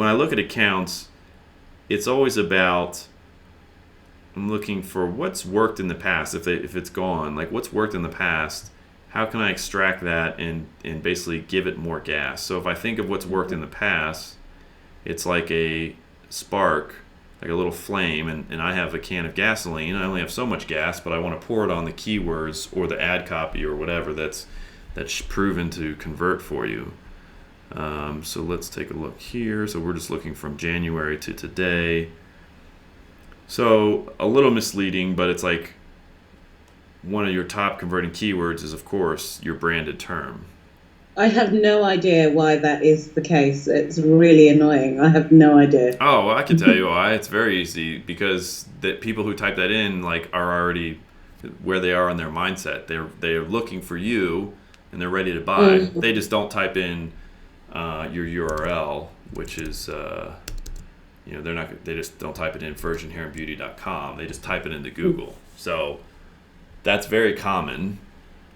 when I look at accounts, it's always about, I'm looking for what's worked in the past. If it's gone, like what's worked in the past, how can I extract that and basically give it more gas? So if I think of what's worked in the past, it's like a spark, like a little flame, and I have a can of gasoline. I only have so much gas, but I want to pour it on the keywords or the ad copy or whatever that's proven to convert for you. So let's take a look here. So we're just looking from January to today. So a little misleading, but it's like one of your top converting keywords is, of course, your branded term. I have no idea why that is the case. It's really annoying. I have no idea. Oh, well, I can tell you why. It's very easy, because the people who type that in like are already where they are in their mindset. They're looking for you and they're ready to buy. They just don't type in your URL, which is they just don't type it in virginhairandbeauty.com. They just type it into Google. So that's very common.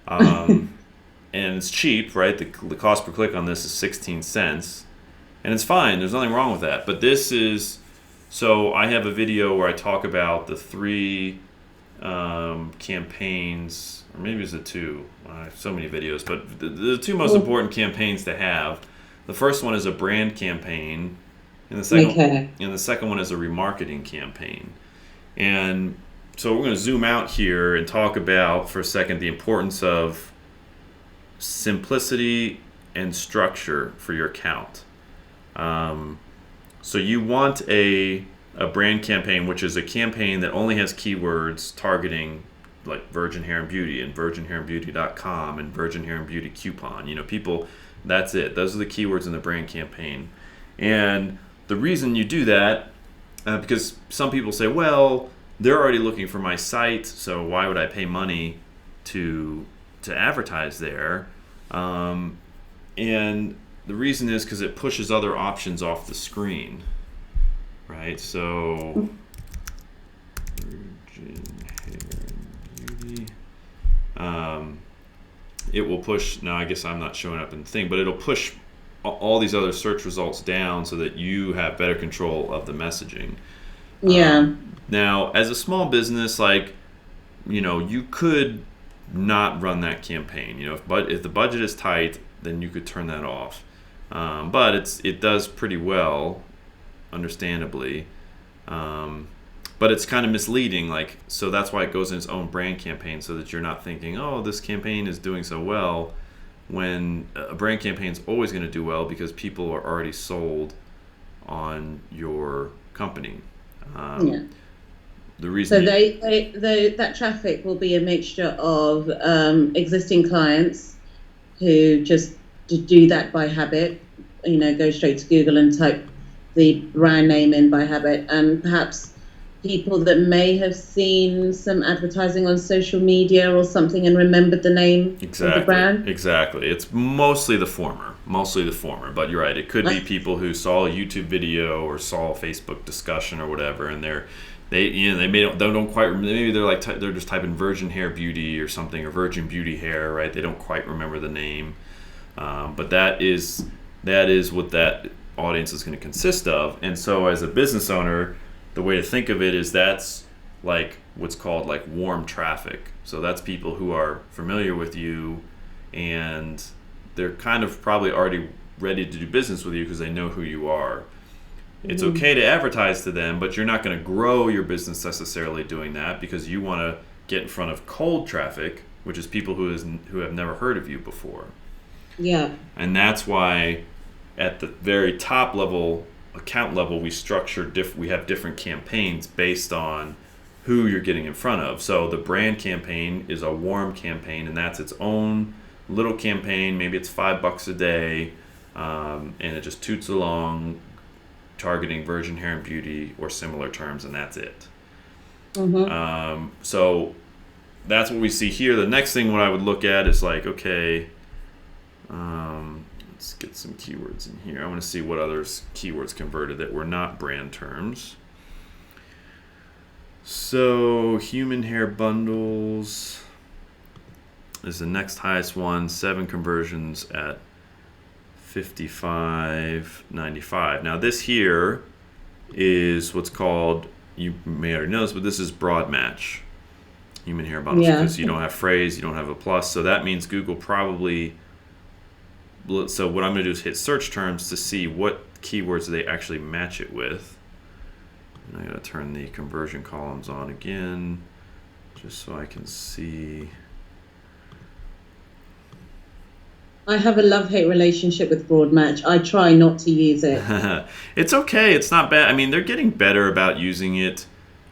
And it's cheap, right? The cost per click on this is 16 cents. And it's fine. There's nothing wrong with that. But this is, so I have a video where I talk about the 3 campaigns, or maybe it's the 2. I have so many videos, but the 2 most important campaigns to have. The first one is a brand campaign, and the second one is a remarketing campaign. And so we're going to zoom out here and talk about for a second the importance of simplicity and structure for your account. So you want a brand campaign, which is a campaign that only has keywords targeting like Virgin Hair and Beauty and virginhairandbeauty.com and Virgin Hair and Beauty coupon. People, that's it. Those are the keywords in the brand campaign. And the reason you do that, because some people say, well, they're already looking for my site, so why would I pay money to advertise there? And the reason is because it pushes other options off the screen, right? So Virgin Hair and Beauty, it will push, now I guess I'm not showing up in the thing, but it'll push all these other search results down so that you have better control of the messaging. Yeah. Now, as a small business, like, you could not run that campaign. If the budget is tight, then you could turn that off. But it does pretty well, understandably. But it's kind of misleading, so that's why it goes in its own brand campaign, so that you're not thinking, oh, this campaign is doing so well, when a brand campaign is always going to do well because people are already sold on your company. The reason that traffic will be a mixture of existing clients who just do that by habit, go straight to Google and type the brand name in by habit, and perhaps people that may have seen some advertising on social media or something and remembered the name of the brand. Exactly. It's mostly the former, but you're right. It could be people who saw a YouTube video or saw a Facebook discussion or whatever, and they don't quite remember. Maybe they're just typing Virgin Hair Beauty or something, or Virgin Beauty Hair, right? They don't quite remember the name, but that is what that audience is going to consist of. And so, as a business owner, the way to think of it is that's like what's called like warm traffic. So that's people who are familiar with you, and they're kind of probably already ready to do business with you because they know who you are. It's okay to advertise to them, but you're not going to grow your business necessarily doing that, because you want to get in front of cold traffic, which is people who have never heard of you before. Yeah. And that's why at the very top level, account level, we have different campaigns based on who you're getting in front of. So the brand campaign is a warm campaign, and that's its own little campaign. Maybe it's $5 a day, and it just toots along, targeting Virgin Hair and Beauty or similar terms, and that's it. So that's what we see here. The next thing what I would look at is like, okay, let's get some keywords in here. I want to see what other keywords converted that were not brand terms. So human hair bundles is the next highest one, 7 conversions at $55.95. Now this here is what's called, you may already know this, but this is broad match human hair bundles, because you don't have phrase, you don't have a plus. So that means Google probably, so what I'm going to do is hit search terms to see what keywords they actually match it with. And I got to turn the conversion columns on again just so I can see. I have a love-hate relationship with broad match. I try not to use it. It's okay. It's not bad. I mean, they're getting better about using it.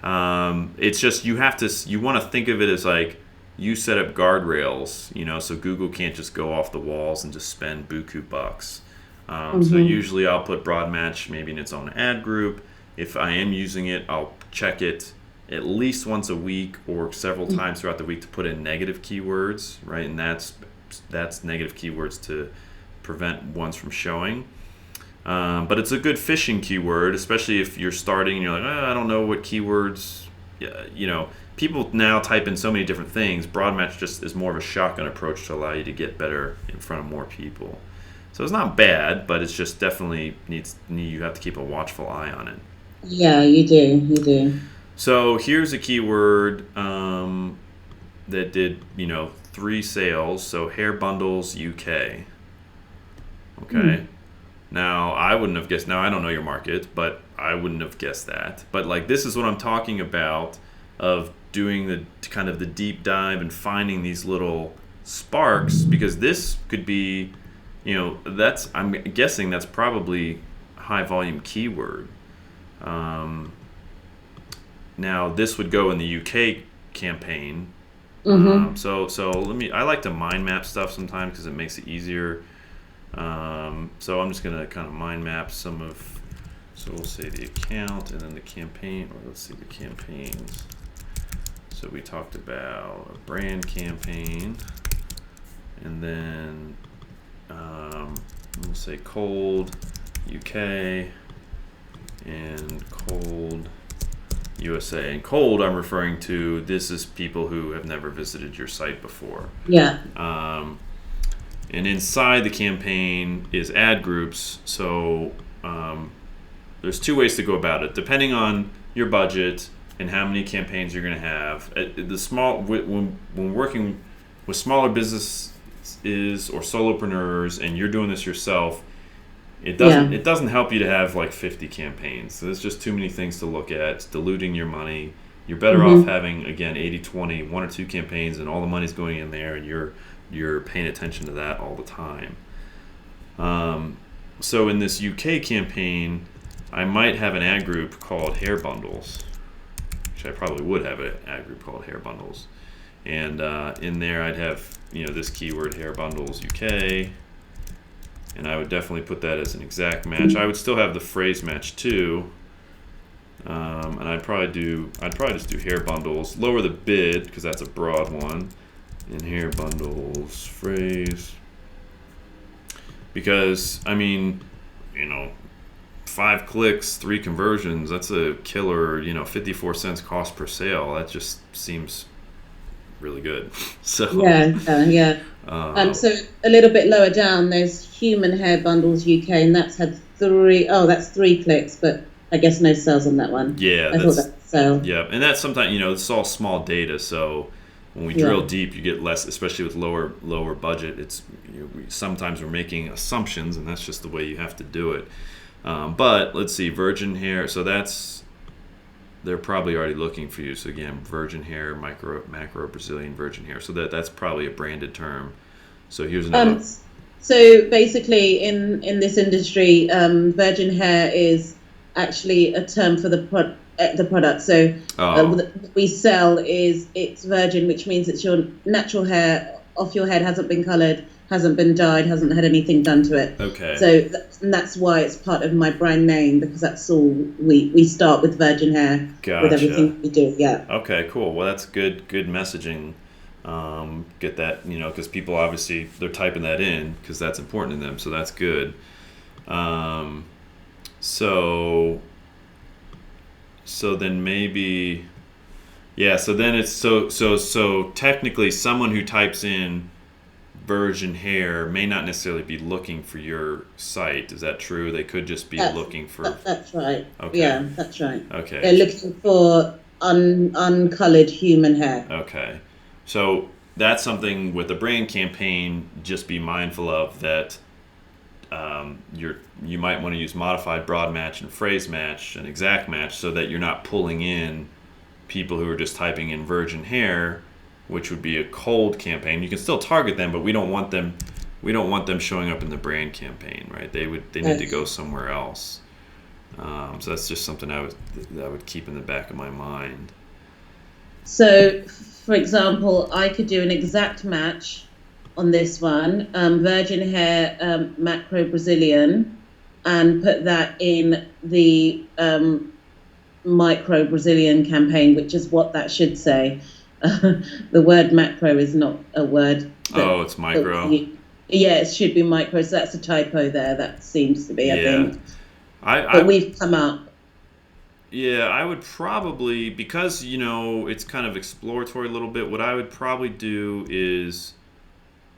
It's just you want to think of it as like you set up guardrails, so Google can't just go off the walls and just spend buku bucks. So usually I'll put broad match maybe in its own ad group. If I am using it, I'll check it at least once a week or several times throughout the week to put in negative keywords, right? And that's negative keywords to prevent ones from showing. But it's a good fishing keyword, especially if you're starting and you're like, I don't know what keywords, people now type in so many different things. Broad match just is more of a shotgun approach to allow you to get better in front of more people. So it's not bad, but it's just definitely you have to keep a watchful eye on it. Yeah, you do. So here's a keyword that did, 3 sales. So hair bundles UK. Okay. Now I wouldn't have guessed. Now I don't know your market, but I wouldn't have guessed that. But like this is what I'm talking about, of doing the kind of the deep dive and finding these little sparks, because this could be, I'm guessing that's probably a high volume keyword. Now this would go in the UK campaign. So I like to mind map stuff sometimes because it makes it easier. So I'm just gonna kind of mind map so we'll say the account and then the campaign, or let's see the campaigns. So we talked about a brand campaign, and then we'll say cold UK and cold USA. And cold, I'm referring to, this is people who have never visited your site before. Yeah. And inside the campaign is ad groups. So there's 2 ways to go about it, depending on your budget and how many campaigns you're going to have. When working with smaller businesses or solopreneurs, and you're doing this yourself, it doesn't help you to have like 50 campaigns. So there's just too many things to look at. It's diluting your money. You're better off having, again, 80-20, 1 or 2 campaigns, and all the money's going in there, and you're paying attention to that all the time. So in this UK campaign, I might have an ad group called hair bundles, which I probably would have an ad group called hair bundles. And in there I'd have, this keyword hair bundles UK, and I would definitely put that as an exact match. I would still have the phrase match too. And I'd probably just do hair bundles, lower the bid because that's a broad one, and hair bundles phrase, because 5 clicks, 3 conversions, that's a killer. 54 cents cost per sale, that just seems really good. So yeah. So a little bit lower down there's human hair bundles UK, and that's had 3 clicks, but I guess no sales on that one. Yeah, I thought that was sale. Yeah, and that's sometimes, it's all small data, so when we drill deep, you get less, especially with lower budget. It's sometimes we're making assumptions, and that's just the way you have to do it. But let's see, virgin hair. So they're probably already looking for you. So again, virgin hair, macro Brazilian virgin hair. So that's probably a branded term. So here's another. So basically, in this industry, virgin hair is actually a term for the product. So what we sell it's virgin, which means it's your natural hair off your head, hasn't been coloured, hasn't been dyed, hasn't had anything done to it. Okay. So that's why it's part of my brand name, because that's all we start with virgin hair. Gotcha. With everything we do. Yeah. Okay, cool. Well, that's good messaging. Get that, because people obviously they're typing that in because that's important to them. So that's good. So then maybe, so then it's so technically someone who types in virgin hair may not necessarily be looking for your site. Is that true? They could just be looking for. That's right. Okay. Yeah, that's right. Okay. They're looking for uncolored human hair. Okay. So that's something with a brand campaign. Just be mindful of that. You might want to use modified broad match and phrase match and exact match so that you're not pulling in people who are just typing in virgin hair, which would be a cold campaign. You can still target them, but we don't want them showing up in the brand campaign, right? They need to go somewhere else. So that's just something I would keep in the back of my mind. So, for example, I could do an exact match on this one, virgin hair macro Brazilian, and put that in the micro Brazilian campaign, which is what that should say. The word macro is not a word. It's micro. Yeah, it should be micro. So that's a typo there. That seems to be, I think. But we've come up. Yeah, I would probably, because, it's kind of exploratory a little bit, what I would probably do is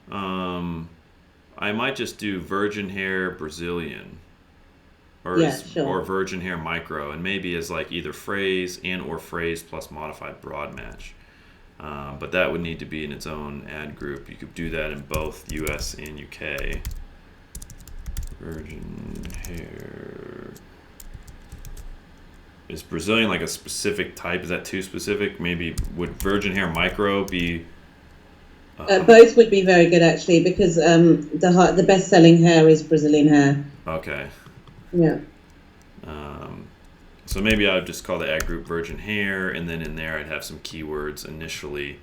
I might just do virgin hair Brazilian or virgin hair micro, and maybe as like either phrase or phrase plus modified broad match. But that would need to be in its own ad group. You could do that in both US and UK. Virgin hair. Is Brazilian like a specific type? Is that too specific? Maybe would virgin hair micro be? Both would be very good actually, because the best-selling hair is Brazilian hair. Okay. Yeah. So maybe I would just call the ad group virgin hair, and then in there I'd have some keywords initially.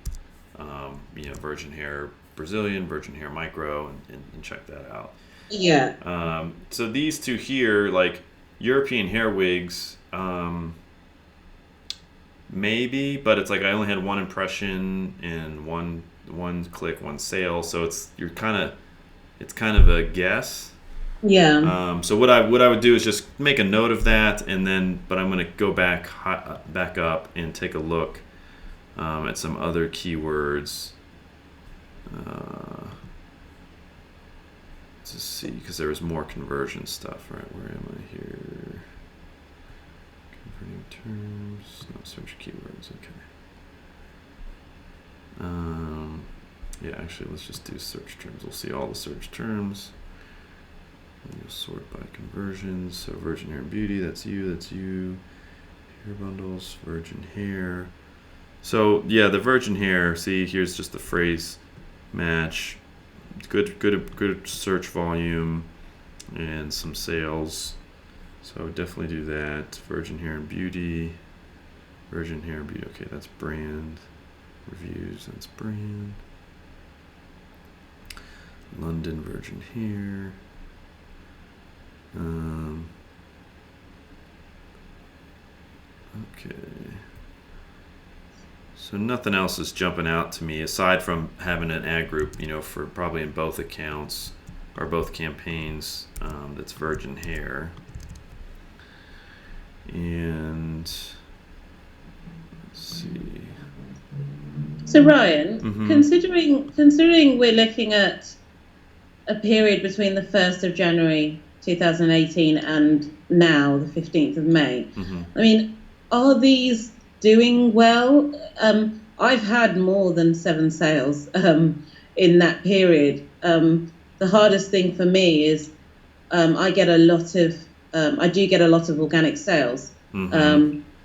Virgin hair Brazilian, virgin hair micro, and check that out. Yeah. So these two here, like European hair wigs, maybe, but it's like I only had one impression and one click, one sale, so it's kind of a guess. Yeah. So what I would do is just make a note of that, but I'm going to go back up and take a look at some other keywords. Let's see, because there was more conversion stuff, right? Where am I here? Converting terms, no search keywords. Okay. Yeah, actually, let's just do search terms. We'll see all the search terms. And you'll sort by conversions. So virgin hair and beauty, that's you. Hair bundles, virgin hair. So yeah, the virgin hair. See, here's just the phrase match. Good search volume and some sales. So I would definitely do that. Virgin hair and beauty. Virgin hair and beauty. Okay, that's brand. Reviews, that's brand. London virgin hair. Okay. So nothing else is jumping out to me aside from having an ad group, for probably in both accounts or both campaigns, that's virgin hair. And let's see. So Ryan, considering we're looking at a period between the 1st of January 2018 and now the 15th of May, I mean, are these doing well? I've had more than 7 sales in that period. The hardest thing for me is I do get a lot of organic sales.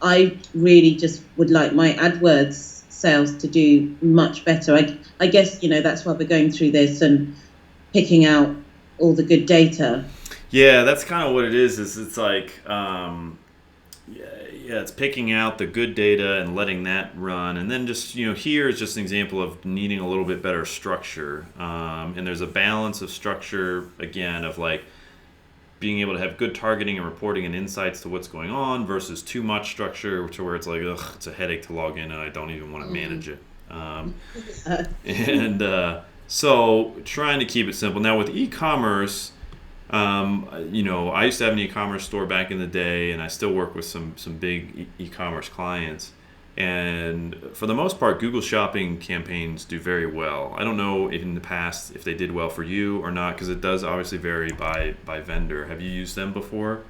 I really just would like my AdWords sales to do much better. I guess that's why we're going through this and picking out all the good data. Yeah, that's kind of what it is it's like it's picking out the good data and letting that run, and then just here is just an example of needing a little bit better structure, and there's a balance of structure again of like being able to have good targeting and reporting and insights to what's going on versus too much structure to where it's like, it's a headache to log in and I don't even want to manage it. So trying to keep it simple. Now with e-commerce, I used to have an e-commerce store back in the day, and I still work with some big e-commerce clients. And for the most part, Google Shopping campaigns do very well. I don't know if in the past if they did well for you or not, because it does obviously vary by vendor. Have you used them before?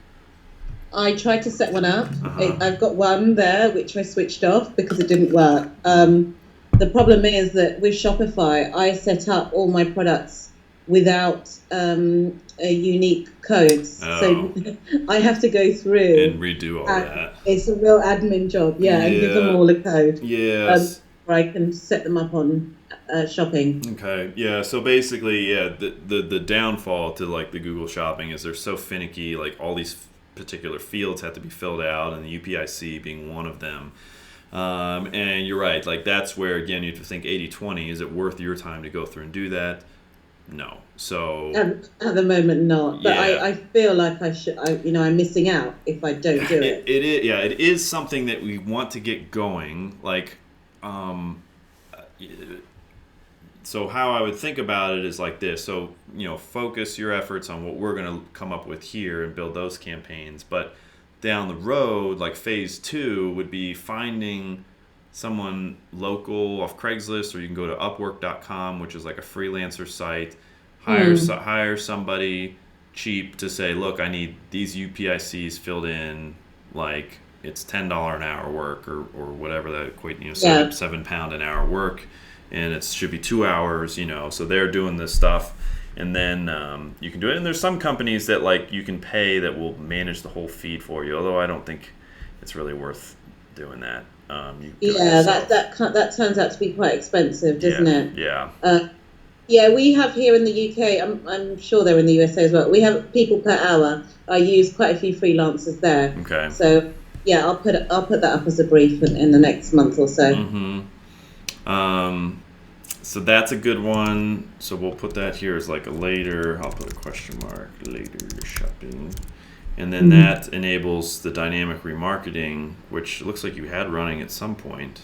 I tried to set one up. Uh-huh. I've got one there which I switched off because it didn't work. The problem is that with Shopify, I set up all my products without a unique code. So I have to go through and redo all that. It's a real admin job, and give them all a code. Yes. Where I can set them up on shopping. Okay. Yeah. So basically, the downfall to like the Google Shopping is they're so finicky. Like all these particular fields have to be filled out, and the UPIC being one of them. And you're right. Like that's where again you have to think 80-20. Is it worth your time to go through and do that? No. So at the moment, not. But I feel like I should. I'm missing out if I don't do it. It is. Yeah, it is something that we want to get going. Like, so how I would think about it is like this. So focus your efforts on what we're going to come up with here and build those campaigns. But down the road, like phase 2 would be finding someone local off Craigslist, or you can go to Upwork.com, which is like a freelancer site. Hire somebody cheap to say, look, I need these UPICs filled in, like it's $10 an hour work or whatever that equate, £7 an hour work, and it should be 2 hours, so they're doing this stuff, and then you can do it. And there's some companies that like you can pay that will manage the whole feed for you, although I don't think it's really worth doing that. That turns out to be quite expensive, doesn't it? Yeah. We have here in the UK. I'm sure they're in the USA as well. We have people per hour. I use quite a few freelancers there. Okay. So I'll put that up as a brief in the next month or so. Mm-hmm. So that's a good one. So we'll put that here as like a later. I'll put a question mark, later shopping. And then that enables the dynamic remarketing, which looks like you had running at some point.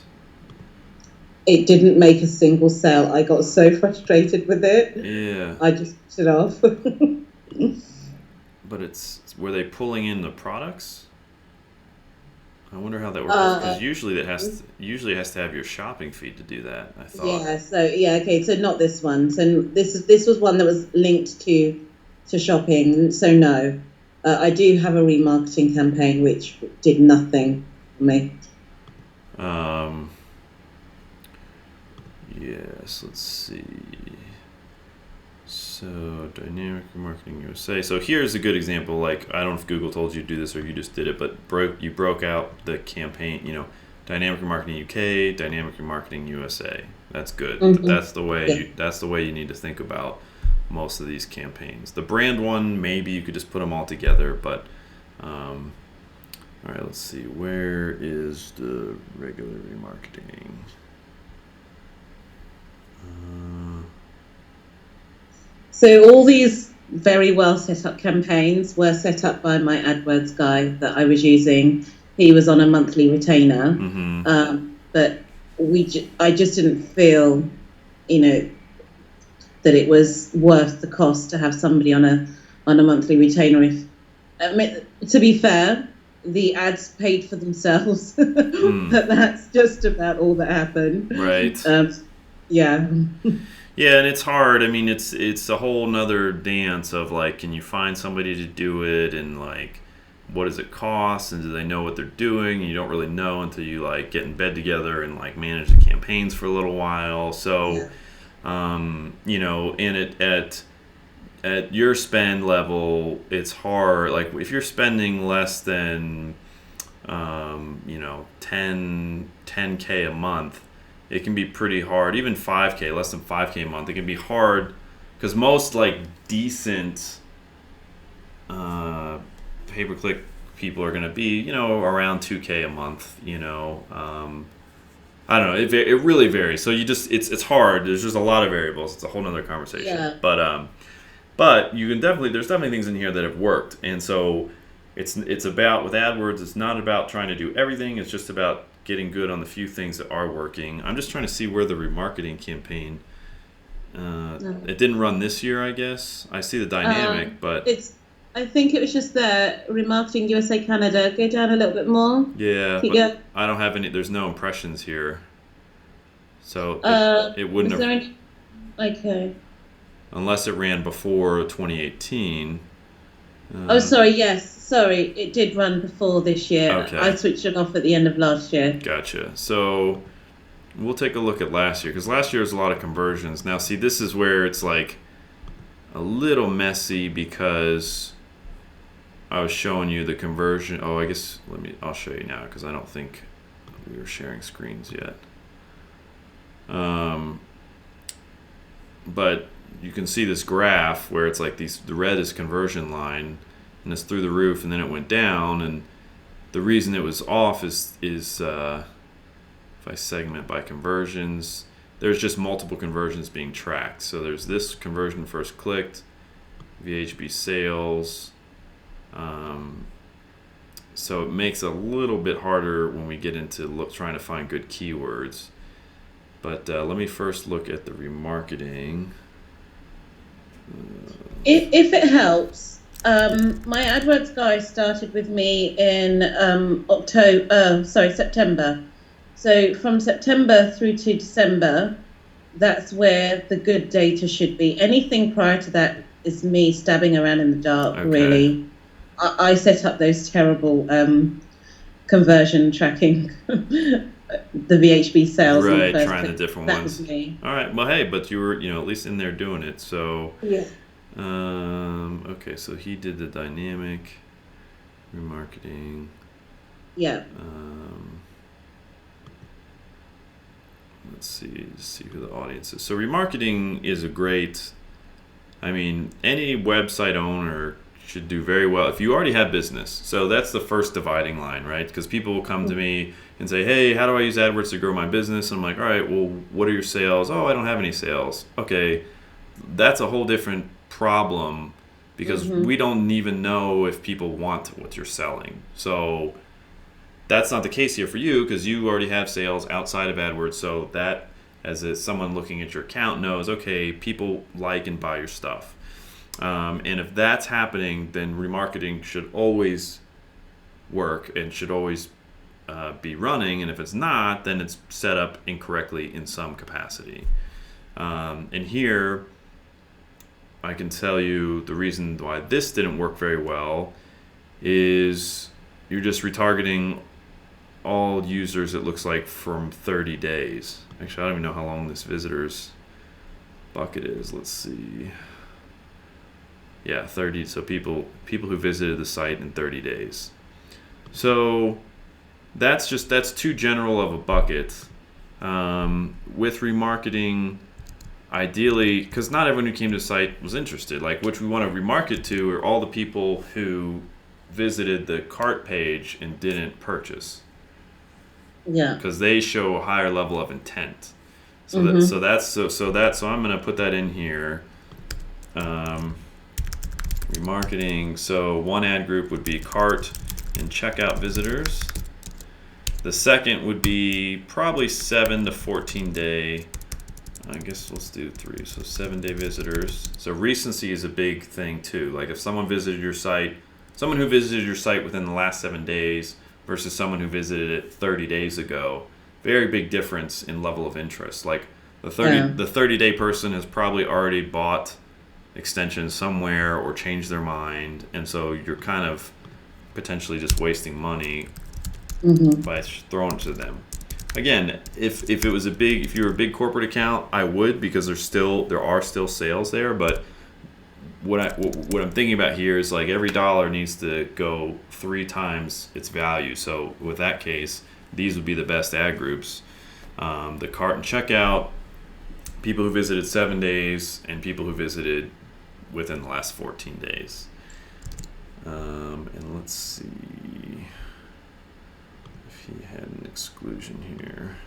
It didn't make a single sale. I got so frustrated with it. Yeah. I just put it off. But were they pulling in the products? I wonder how that works, because usually it has to have your shopping feed to do that, I thought. Okay, so not this one. So this was one that was linked to shopping. So no. I do have a remarketing campaign which did nothing for me. Yes, let's see. So, Dynamic Remarketing USA. So here's a good example. Like, I don't know if Google told you to do this or you just did it, but you broke out the campaign, Dynamic Remarketing UK, Dynamic Remarketing USA. That's good. Mm-hmm. That's the way you need to think about most of these campaigns. The brand one, maybe you could just put them all together, but all right, let's see. Where is the regular remarketing? So all these very well set up campaigns were set up by my AdWords guy that I was using. He was on a monthly retainer, but I just didn't feel, that it was worth the cost to have somebody on a monthly retainer. To be fair, the ads paid for themselves, but that's just about all that happened. Right. Yeah. Yeah, and it's hard. I mean, it's a whole nother dance of like, can you find somebody to do it, and like, what does it cost, and do they know what they're doing? And you don't really know until you like get in bed together and like manage the campaigns for a little while. So, and at your spend level, it's hard. Like if you're spending less than, 10K a month, it can be pretty hard. Even 5K, less than 5K a month, it can be hard because most like decent pay-per-click people are going to be, around 2K a month. I don't know. It really varies. So it's hard. There's just a lot of variables. It's a whole nother conversation. Yeah. But you can there's definitely things in here that have worked. And so it's about, with AdWords, it's not about trying to do everything. It's just about getting good on the few things that are working. I'm just trying to see where the remarketing campaign, it didn't run this year, I guess. I see the dynamic, but I think it was just the remarketing USA Canada. Go down a little bit more. Yeah, Keep but going. I don't have any. There's no impressions here, so it wouldn't Was there have any? Okay. unless it ran before 2018. Oh, sorry. Yes, sorry. It did run before this year. Okay, I switched it off at the end of last year. gotcha. So we'll take a look at last year because last year was a lot of conversions. Now, see, this is where it's like a little messy because I was showing you the conversion. Oh, I guess I'll show you now because I don't think we were sharing screens yet. But you can see this graph where it's like the red is conversion line and it's through the roof and then it went down, and the reason it was off is if I segment by conversions, there's just multiple conversions being tracked. So there's this conversion first clicked, VHB sales. So it makes it a little bit harder when we get into trying to find good keywords. But let me first look at the remarketing. If it helps, my AdWords guy started with me in September. So from September through to December, that's where the good data should be. Anything prior to that is me stabbing around in the dark, Okay. really. I set up those terrible conversion tracking, the VHB sales. Right, on the first trying the click. different That ones. was me. All right, well, hey, but you were, at least in there doing it. So, Yeah. okay, so he did the dynamic remarketing. Yeah. Let's see who the audience is. So remarketing is any website owner should do very well if you already have business. So that's the first dividing line, right? Because people will come to me and say, hey, how do I use AdWords to grow my business? And I'm like, all right, well, what are your sales? Oh, I don't have any sales. Okay, that's a whole different problem because we don't even know if people want what you're selling. So that's not the case here for you because you already have sales outside of AdWords. So that, someone looking at your account knows, okay, people like and buy your stuff. And if that's happening, then remarketing should always work and should always be running. And if it's not, then it's set up incorrectly in some capacity. And here, I can tell you the reason why this didn't work very well is you're just retargeting all users, it looks like, from 30 days. Actually, I don't even know how long this visitors bucket is. Let's see. Yeah, 30. So people who visited the site in 30 days. So that's too general of a bucket. With remarketing, ideally, because not everyone who came to the site was interested. Like, which we want to remarket to are all the people who visited the cart page and didn't purchase. Yeah. Because they show a higher level of intent. So I'm going to put that in here. Remarketing. So one ad group would be cart and checkout visitors. The second would be probably 7 to 14 day. I guess let's do 3. So 7-day visitors. So recency is a big thing too. Like if someone visited your site, someone who visited your site within the last 7 days versus someone who visited it 30 days ago, very big difference in level of interest. Like the 30-day person has probably already bought extensions somewhere or changed their mind, and so you're kind of potentially just wasting money by throwing it to them. Again, if you were a big corporate account, I would, because there are still sales there. But what I'm thinking about here is like every dollar needs to go 3 times its value. So with that case, these would be the best ad groups: the cart and checkout, people who visited 7 days, and people who visited within the last 14 days. And let's see if he had an exclusion here.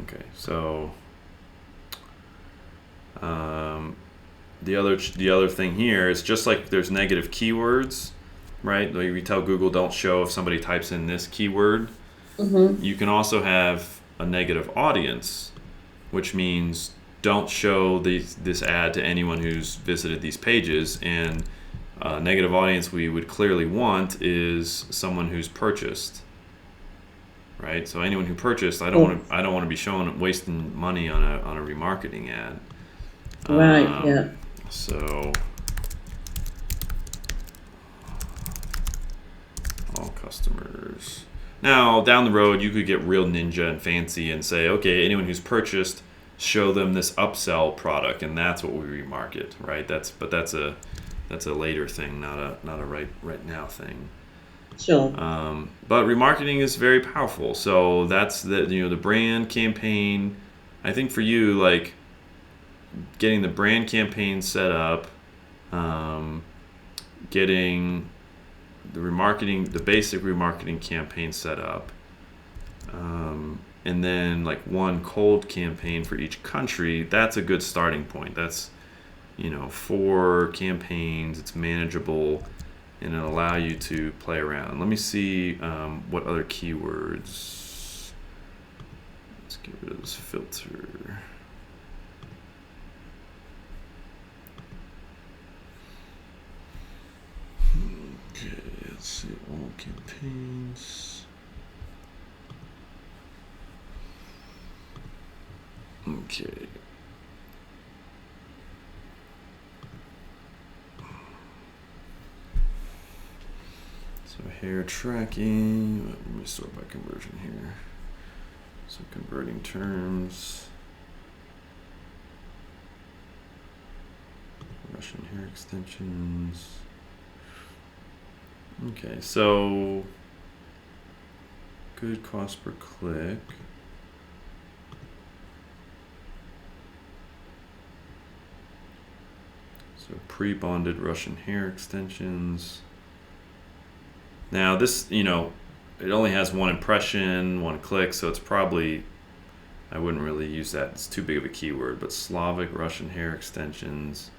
Okay, so the other thing here is just like there's negative keywords, right? Like we tell Google don't show if somebody types in this keyword. You can also have a negative audience, which means don't show this ad to anyone who's visited these pages. And negative audience we would clearly want is someone who's purchased, right? So anyone who purchased, I don't want to be showing wasting money on a remarketing ad. Right. Yeah. So all customers. Now down the road, you could get real ninja and fancy and say, okay, anyone who's purchased, show them this upsell product, and that's what we remarket, right? That's a later thing, not a right now thing. Sure. But remarketing is very powerful. So that's the brand campaign. I think for you, like getting the brand campaign set up, getting the basic remarketing campaign set up, and then like one cold campaign for each country. That's a good starting point. That's 4 campaigns. It's manageable, and it'll allow you to play around. Let me see what other keywords. Let's get rid of this filter. Okay, let's see all campaigns. Okay. So hair tracking. Let me sort by conversion here. So converting terms. Russian hair extensions. Okay, so good cost per click. So pre-bonded Russian hair extensions. Now this, it only has 1 impression, 1 click, so it's probably, I wouldn't really use that. It's too big of a keyword, but Slavic Russian hair extensions,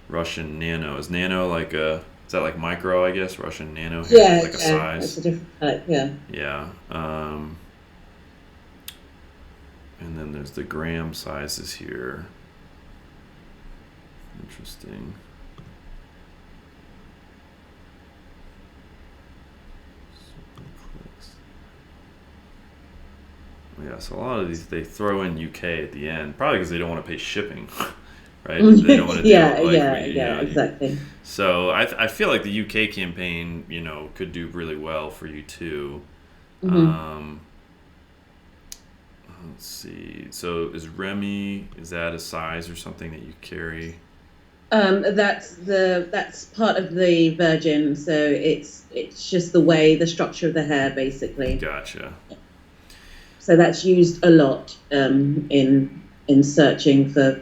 Russian nano. Is nano is that like micro, I guess? Russian nano hair, Yeah, like a size? It's a different type, yeah. Yeah. And then there's the gram sizes here. Interesting. Yeah, so a lot of these they throw in UK at the end, probably because they don't want to pay shipping, right? They don't want to Exactly. So I feel like the UK campaign, could do really well for you too. Mm-hmm. Let's see. So is that a size or something that you carry? That's part of the Virgin, so it's just the structure of the hair, basically. Gotcha. So that's used a lot in searching for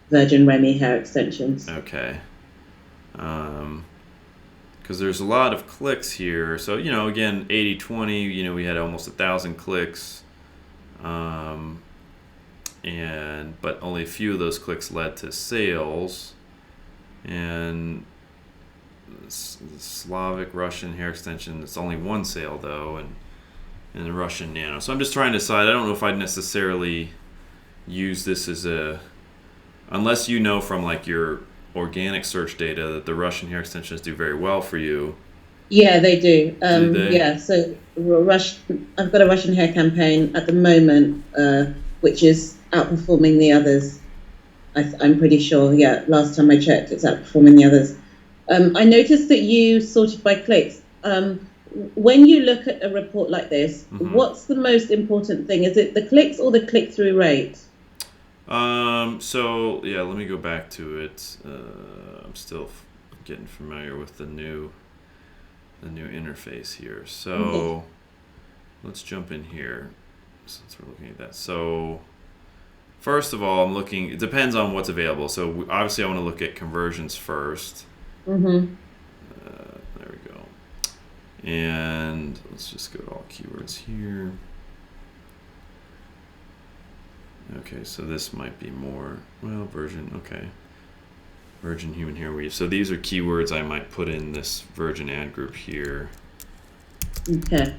Virgin Remy hair extensions. Okay. Because there's a lot of clicks here. So, again, 80-20, we had almost 1,000 clicks. But only a few of those clicks led to sales. And Slavic Russian hair extension, it's only 1 sale though, and the Russian nano. So I'm just trying to decide. I don't know if I'd necessarily use this unless from like your organic search data that the Russian hair extensions do very well for you. Yeah, they do. Do they? Yeah, so I've got a Russian hair campaign at the moment, which is outperforming the others. I'm pretty sure. Yeah, last time I checked, it's outperforming the others. I noticed that you sorted by clicks. When you look at a report like this, mm-hmm. What's the most important thing? Is it the clicks or the click-through rate? So yeah, let me go back to it. I'm still getting familiar with the new interface here. So let's jump in here since we're looking at that. So first of all, I'm looking. It depends on what's available. So obviously, I want to look at conversions first. Mm-hmm. There we go. And let's just go to all keywords here. Okay, so this might be more, Virgin, okay. Virgin human hair weave. So these are keywords I might put in this Virgin ad group here. Okay.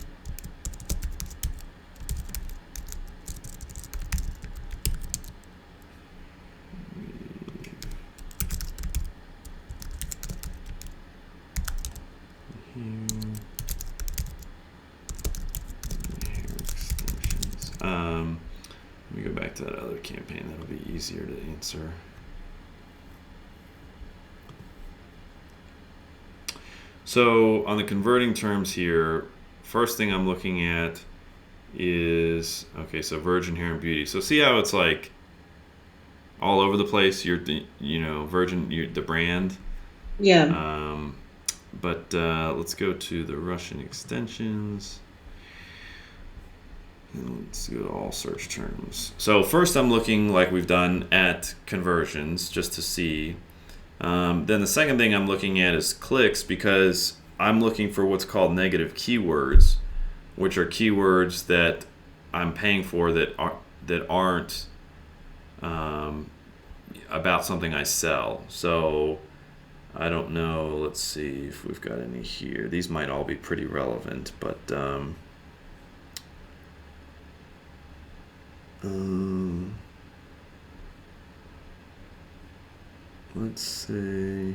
here. Hair extensions. Let me go back to that other campaign. That'll be easier to answer. So on the converting terms here, first thing I'm looking at is, okay, so virgin hair and beauty. So see how it's like all over the place. Virgin, the brand. Yeah. But let's go to the Russian extensions. And let's go to all search terms. So first I'm looking, like we've done, at conversions just to see. Then the second thing I'm looking at is clicks, because I'm looking for what's called negative keywords, which are keywords that I'm paying for that aren't about something I sell. So I don't know. Let's see if we've got any here. These might all be pretty relevant, but let's see.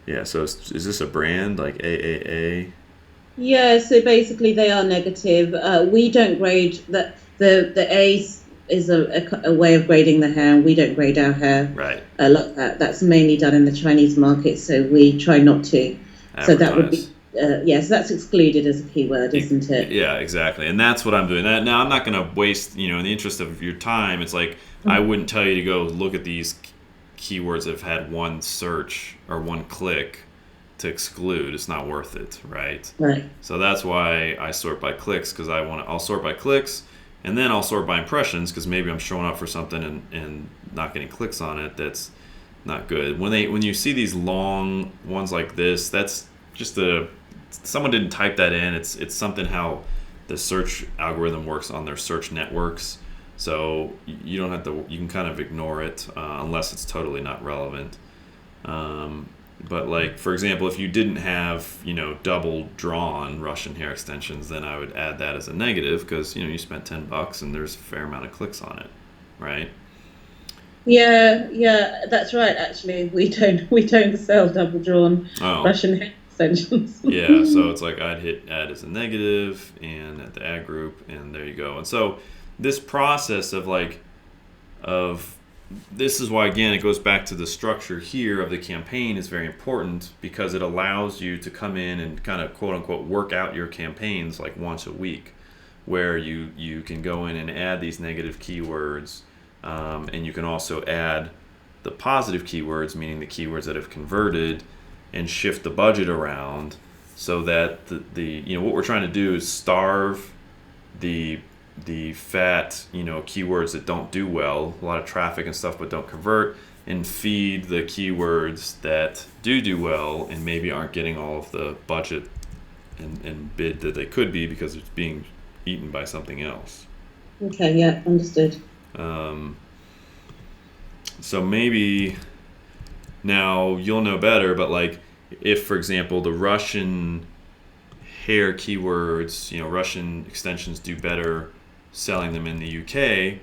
Yeah, so is this a brand like AAA? Yeah, so basically they are negative. We don't grade that. The A is a way of grading the hair. We don't grade our hair Right. like that. That's mainly done in the Chinese market, so we try not to. Advertise. So that would be yes, that's excluded as a keyword, isn't it? Yeah, exactly. And that's what I'm doing. Now I'm not going to waste, in the interest of your time. It's like I wouldn't tell you to go look at these keywords that have had one search or one click to exclude. It's not worth it, right? Right. So that's why I sort by clicks, because I'll sort by clicks, and then I'll sort by impressions, because maybe I'm showing up for something and not getting clicks on it. That's not good. When you see these long ones like this, that's just someone didn't type that in. It's something how the search algorithm works on their search networks. So you don't have to. You can kind of ignore it unless it's totally not relevant. But like, for example, if you didn't have double drawn Russian hair extensions, then I would add that as a negative, because you spent $10 and there's a fair amount of clicks on it, right? Yeah, that's right. Actually, we don't sell double drawn Russian hair extensions. Yeah, so it's like I'd hit add as a negative and at the ad group, and there you go. And so this process of this is why, again, it goes back to the structure here of the campaign is very important, because it allows you to come in and kind of quote unquote work out your campaigns like once a week, where you can go in and add these negative keywords, and you can also add the positive keywords, meaning the keywords that have converted, and shift the budget around so that the what we're trying to do is starve the fat keywords that don't do well, a lot of traffic and stuff, but don't convert, and feed the keywords that do well and maybe aren't getting all of the budget and bid that they could be, because it's being eaten by something else. Okay, yeah, understood. So maybe now you'll know better, but like if, for example, the Russian hair keywords, Russian extensions do better selling them in the UK,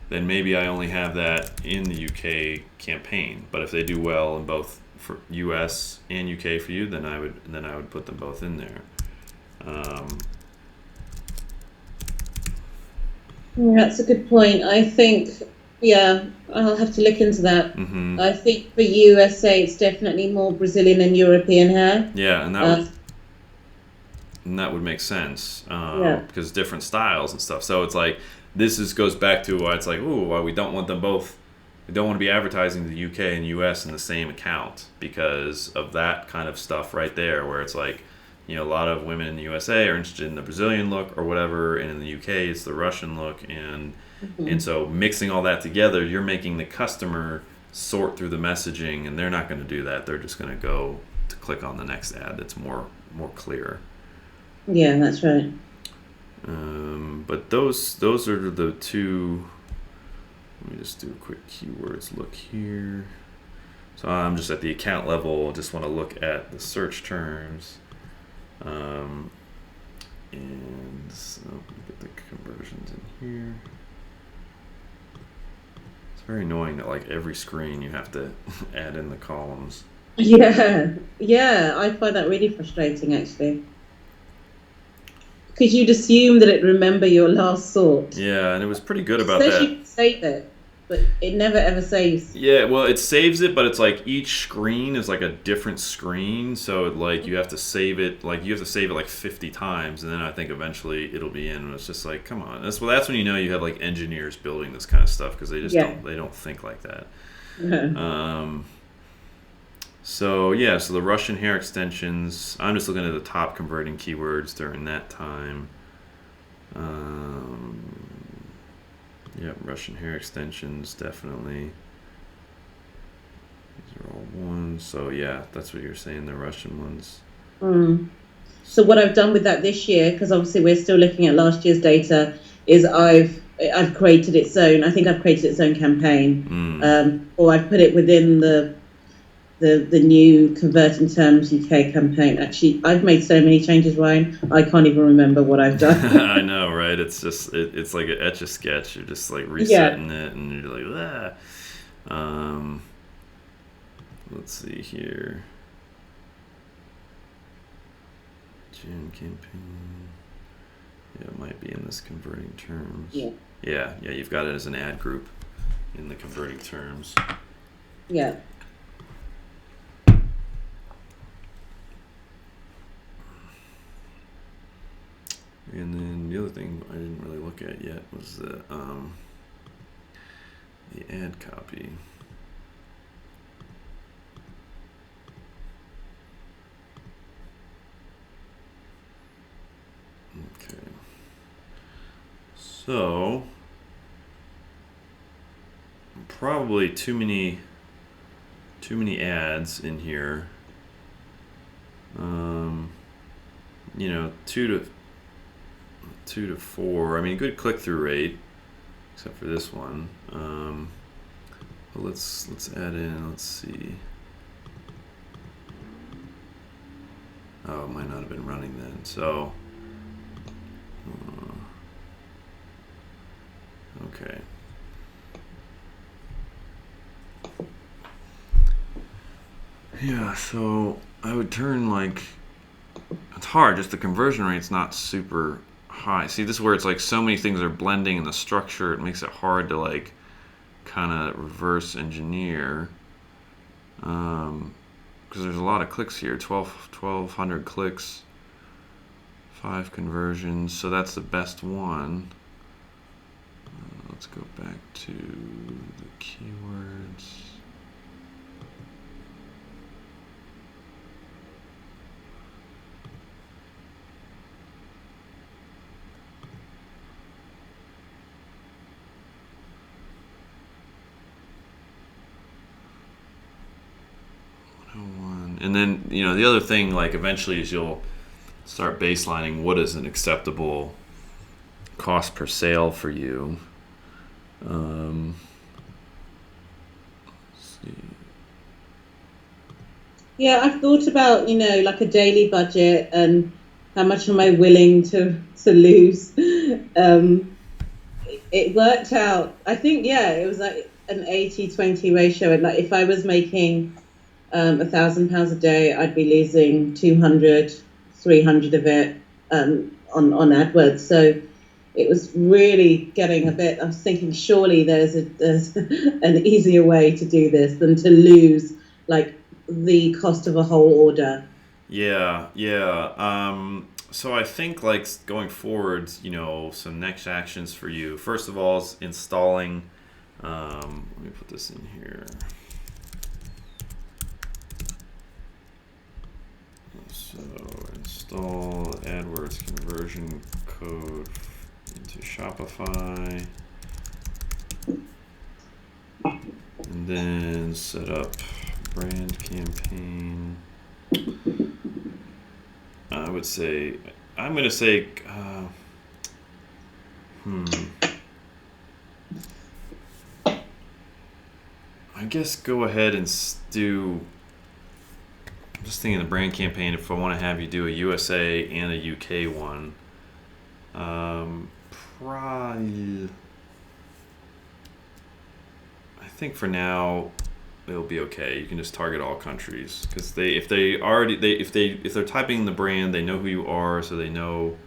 then maybe I only have that in the UK campaign. But if they do well in both for US and UK for you, then I would put them both in there. That's a good point. I think, I'll have to look into that. Mm-hmm. I think for USA, it's definitely more Brazilian and European hair. Yeah, and that would make sense, because different styles and stuff. So it's like goes back to why it's like, why we don't want them both. We don't want to be advertising the UK and US in the same account, because of that kind of stuff right there, where it's like, a lot of women in the USA are interested in the Brazilian look or whatever, and in the UK it's the Russian look, and so mixing all that together, you're making the customer sort through the messaging, and they're not going to do that. They're just going to go to click on the next ad that's more clear. Yeah, that's right. But those are the two. Let me just do a quick keywords look here. So I'm just at the account level. Just want to look at the search terms. And so let me get the conversions in here. It's very annoying that like every screen you have to add in the columns. Yeah, I find that really frustrating actually, because you'd assume that it'd remember your last sort. Yeah, and it was pretty good It about says you that. can save it, but it never ever saves. Yeah, well, it saves it, but it's like each screen is like a different screen, so like you have to save it, like 50 times, and then I think eventually it'll be in. And it's just like, come on, that's when you know you have like engineers building this kind of stuff because they just Yeah. don't think like that. Yeah. Um, so yeah, so the Russian hair extensions. I'm just looking at the top converting keywords during that time. Um, yeah, Russian hair extensions definitely. These are all ones. So yeah, that's what you're saying. The Russian ones. Mm. So what I've done with that this year, because obviously we're still looking at last year's data, is I've created its own. I think I've created its own campaign, Mm. or I've put it within the new Converting Terms UK campaign. Actually, I've made so many changes, Ryan. I can't even remember what I've I done. know, right? It's just it's like an etch a sketch. You're just like Yeah. resetting it, and you're like, ah. Let's see here. June campaign. Yeah, it might be in this converting terms. Yeah. Yeah, you've got it as an ad group in the converting terms. Yeah. And then the other thing I didn't really look at yet was the ad copy. Okay. So probably too many ads in here. You know, two to four. I mean, good click through rate, except for this one. But let's add in. Let's see. Oh, it might not have been running then. So, okay. Yeah, so I would turn like, it's hard, just the conversion rate's not super high. See, this is where it's like so many things are blending in the structure, it makes it hard to like kind of reverse engineer. Because there's a lot of clicks here, 1,200 clicks, 5 conversions, so that's the best one. Let's go back to the keywords. And then, you know, the other thing, like, eventually is you'll start baselining what is an acceptable cost per sale for you. Let's see. Yeah, I've thought about, like a daily budget and how much am I willing to lose. It worked out. I think, yeah, it was like an 80-20 ratio. And like if I was making £1,000 a day, I'd be losing 200, 300 of it on AdWords. So it was really getting a bit. I was thinking, surely there's an easier way to do this than to lose like the cost of a whole order. Yeah. So I think, like, going forwards, you know, some next actions for you. First of all, is installing. Let me put this in here. So install AdWords conversion code into Shopify, and then set up brand campaign. I would say, I'm going to say, I guess go ahead and do. I'm just thinking the brand campaign. If I want to have you do a USA and a UK one, probably. I think for now, it'll be okay. You can just target all countries because if they're typing in the brand, they know who you are, so they know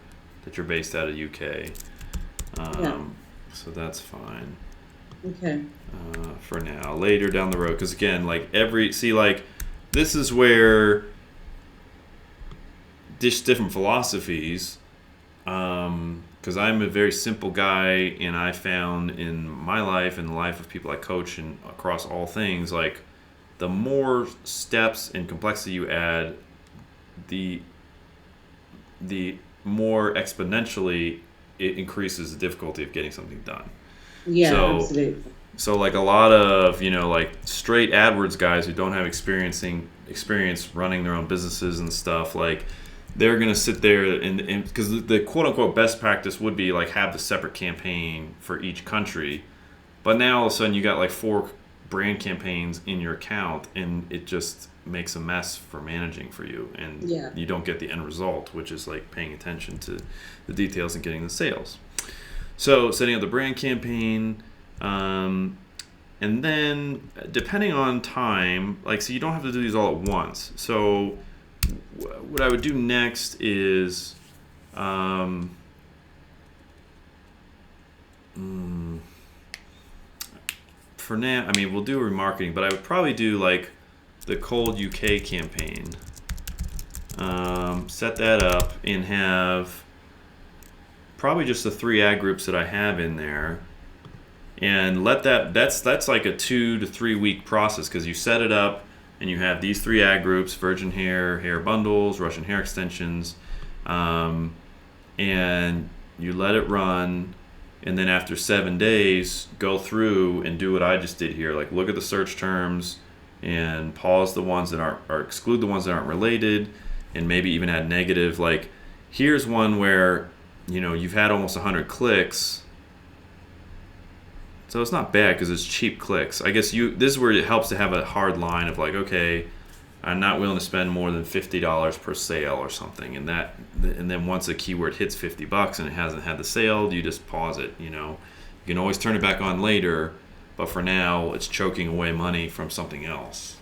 that you're based out of UK. So that's fine. Okay. For now. Later down the road, because again, this is where just different philosophies. Because I'm a very simple guy, and I found in my life and the life of people I coach and across all things, like the more steps and complexity you add, the more exponentially it increases the difficulty of getting something done. Yeah, absolutely. So like a lot of, like straight AdWords guys who don't have experience running their own businesses and stuff, like they're going to sit there and because the quote unquote best practice would be like have the separate campaign for each country. But now all of a sudden you got like 4 brand campaigns in your account, and it just makes a mess for managing for you, and you don't get the end result, which is like paying attention to the details and getting the sales. So setting up the brand campaign, and then depending on time, so you don't have to do these all at once. So what I would do next is for now, we'll do remarketing, but I would probably do like the cold UK campaign. Set that up and have probably just the 3 ad groups that I have in there, and that's like a 2 to 3 week process, because you set it up and you have these 3 ad groups: virgin hair bundles, Russian hair extensions, and you let it run. And then after 7 days, go through and do what I just did here. Like look at the search terms and pause the ones that aren't, or exclude the ones that aren't related, and maybe even add negative. Like here's one where, you've had almost 100 clicks. So it's not bad because it's cheap clicks. I guess this is where it helps to have a hard line of like, okay, I'm not willing to spend more than $50 per sale or something, and then once a keyword hits $50 and it hasn't had the sale, you just pause it. You can always turn it back on later, but for now it's choking away money from something else.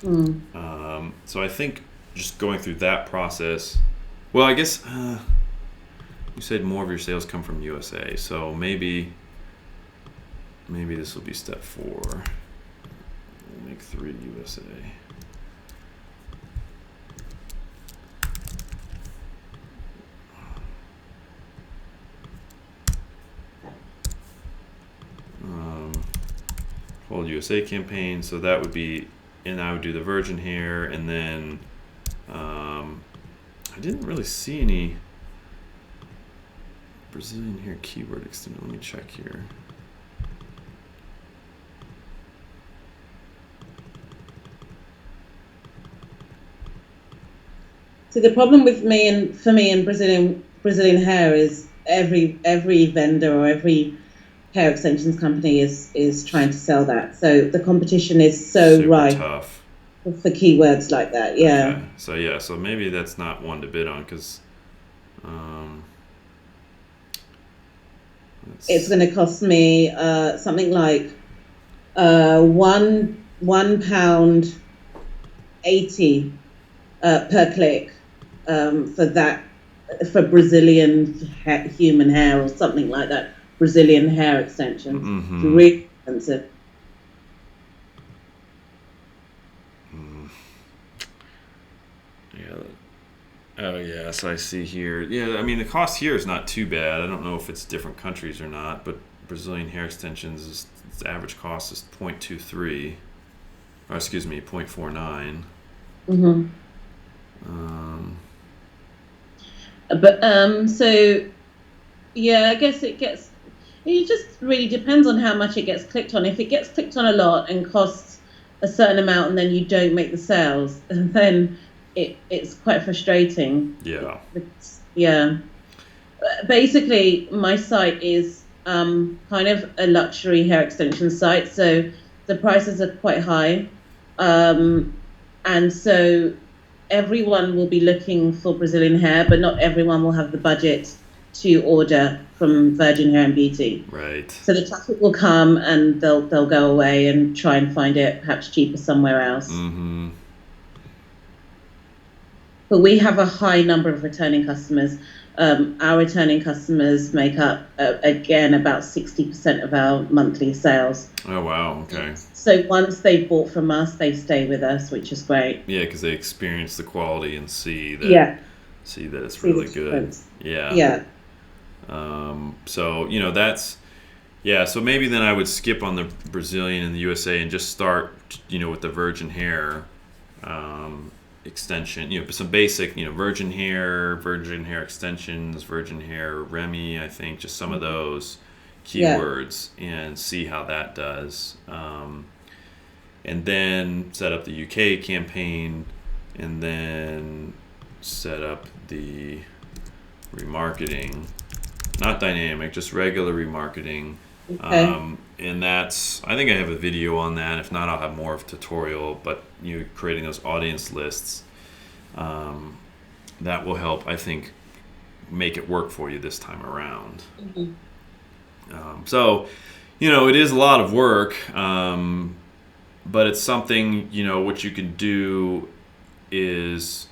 So I think just going through that process. Well, I guess you said more of your sales come from USA, so maybe this will be step 4. Make 3 USA. Whole USA campaign, so that would be, and I would do the virgin hair, and then I didn't really see any Brazilian hair keyword extended. Let me check here. So the problem with for me and Brazilian hair is every vendor or every hair extensions company is trying to sell that. So the competition is so super tough for keywords like that. Yeah. Okay. So maybe that's not one to bid on, because it's going to cost me something like £1.80 per click for Brazilian human hair or something like that. Brazilian hair extensions. It's really expensive. Oh yeah, so I see here. Yeah, the cost here is not too bad. I don't know if it's different countries or not, but Brazilian hair extensions, its average cost is 0.23, or excuse me, 0.49. So yeah, I guess it just really depends on how much it gets clicked on. If it gets clicked on a lot and costs a certain amount, and then you don't make the sales, then it's quite frustrating. Yeah. Basically, my site is kind of a luxury hair extension site, so the prices are quite high, and so everyone will be looking for Brazilian hair, but not everyone will have the budget to order from Virgin Hair and Beauty. Right. So the traffic will come and they'll go away and try and find it perhaps cheaper somewhere else. Mm-hmm. But we have a high number of returning customers. Our returning customers make up, again, about 60% of our monthly sales. Oh, wow. Okay. So once they bought from us, they stay with us, which is great. Yeah, because they experience the quality and see that it's really good. Yeah. Yeah. So, so maybe then I would skip on the Brazilian and the USA and just start, with the virgin hair extension, some basic, virgin hair extensions, virgin hair Remy, I think, just some of those keywords and see how that does. And then set up the UK campaign and then set up the remarketing, not dynamic, just regular remarketing. Okay. And that's, I think I have a video on that. If not, I'll have more of a tutorial, but creating those audience lists, that will help, I think, make it work for you this time around. Mm-hmm. So, it is a lot of work, but it's something, what you can do is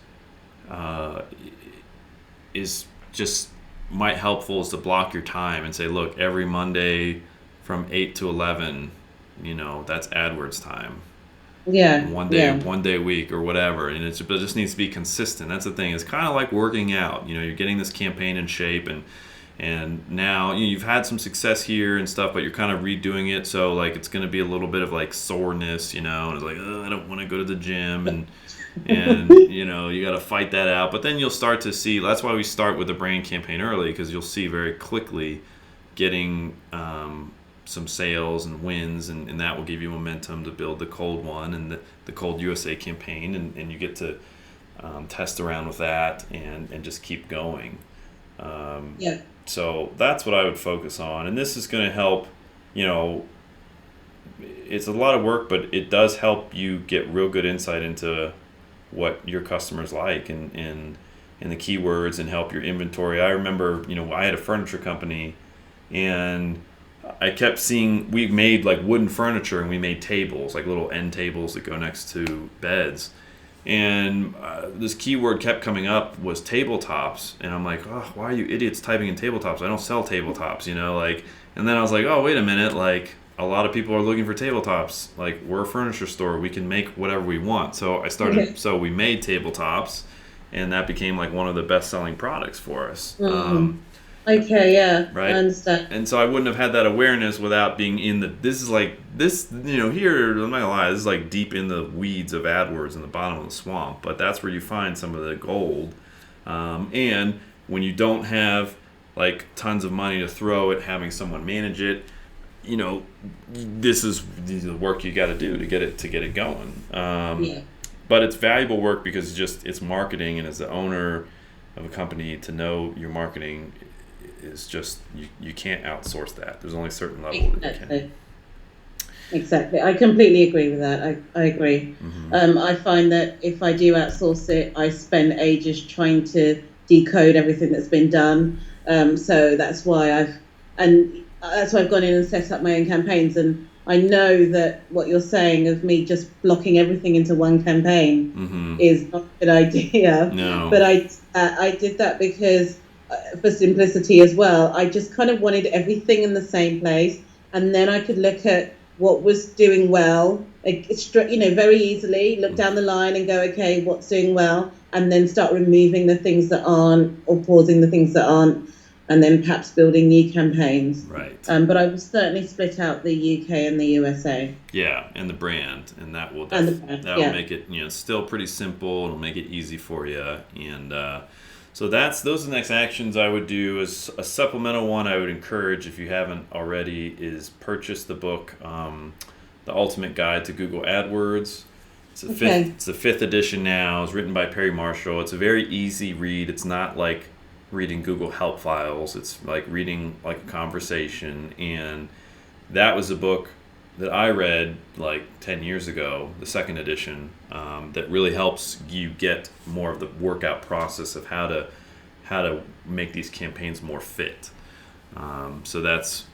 just might helpful is to block your time and say, look, every Monday from 8 to 11, that's AdWords time. Yeah. One day a week or whatever. And it just needs to be consistent. That's the thing. It's kind of like working out. You're getting this campaign in shape and now you've had some success here and stuff, but you're kind of redoing it. So like, it's going to be a little bit of like soreness, and it's like, I don't want to go to the gym and you got to fight that out. But then you'll start to see, that's why we start with the brand campaign early, because you'll see very quickly getting some sales and wins, and that will give you momentum to build the cold one and the cold USA campaign, and you get to test around with that and just keep going. So that's what I would focus on, and this is going to help. It's a lot of work, but it does help you get real good insight into what your customers like and the keywords, and help your inventory. I remember, I had a furniture company, and I kept seeing, we made like wooden furniture, and we made tables, like little end tables that go next to beds. And this keyword kept coming up was tabletops, and I'm like, oh, why are you idiots typing in tabletops? I don't sell tabletops, And then I was like, oh, wait a minute, like a lot of people are looking for tabletops. Like, we're a furniture store, we can make whatever we want. So I started, so we made tabletops, and that became like one of the best-selling products for us. Okay, yeah, right. I understand. And so I wouldn't have had that awareness without being in this is like, this, here, I'm not gonna lie, this is like deep in the weeds of AdWords in the bottom of the swamp, but that's where you find some of the gold. And when you don't have like tons of money to throw at having someone manage it, this is the work you got to do to get it going. But it's valuable work because it's marketing, and as the owner of a company, to know your marketing is just, you can't outsource that. There's only a certain level that you can. Exactly. I completely agree with that. I agree. Mm-hmm. I find that if I do outsource it, I spend ages trying to decode everything that's been done. So that's why I've gone in and set up my own campaigns. And I know that what you're saying of me just blocking everything into one campaign is not a good idea. No. But I did that because, for simplicity as well, I just kind of wanted everything in the same place, and then I could look at what was doing well, very easily look down the line and go, okay, what's doing well, and then start removing the things that aren't, or pausing the things that aren't, and then perhaps building new campaigns. Right. But I will certainly split out the UK and the USA. Yeah, and the brand, and that will make it still pretty simple. It'll make it easy for you, and so those are the next actions I would do. Is a supplemental one I would encourage, if you haven't already, is purchase the book, The Ultimate Guide to Google AdWords. It's the fifth edition now. It's written by Perry Marshall. It's a very easy read. It's not like reading Google help files. It's like reading like a conversation, and that was a book that I read like 10 years ago, the second edition, that really helps you get more of the workout process of how how to make these campaigns more fit. So that's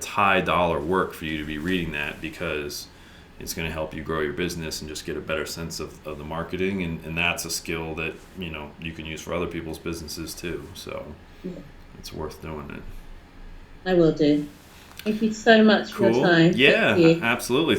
high dollar work for you to be reading that, because it's going to help you grow your business and just get a better sense of the marketing. And that's a skill that, you can use for other people's businesses too. So it's worth doing it. I will do. Thank you so much for your Cool. time. Yeah, Thank you. absolutely.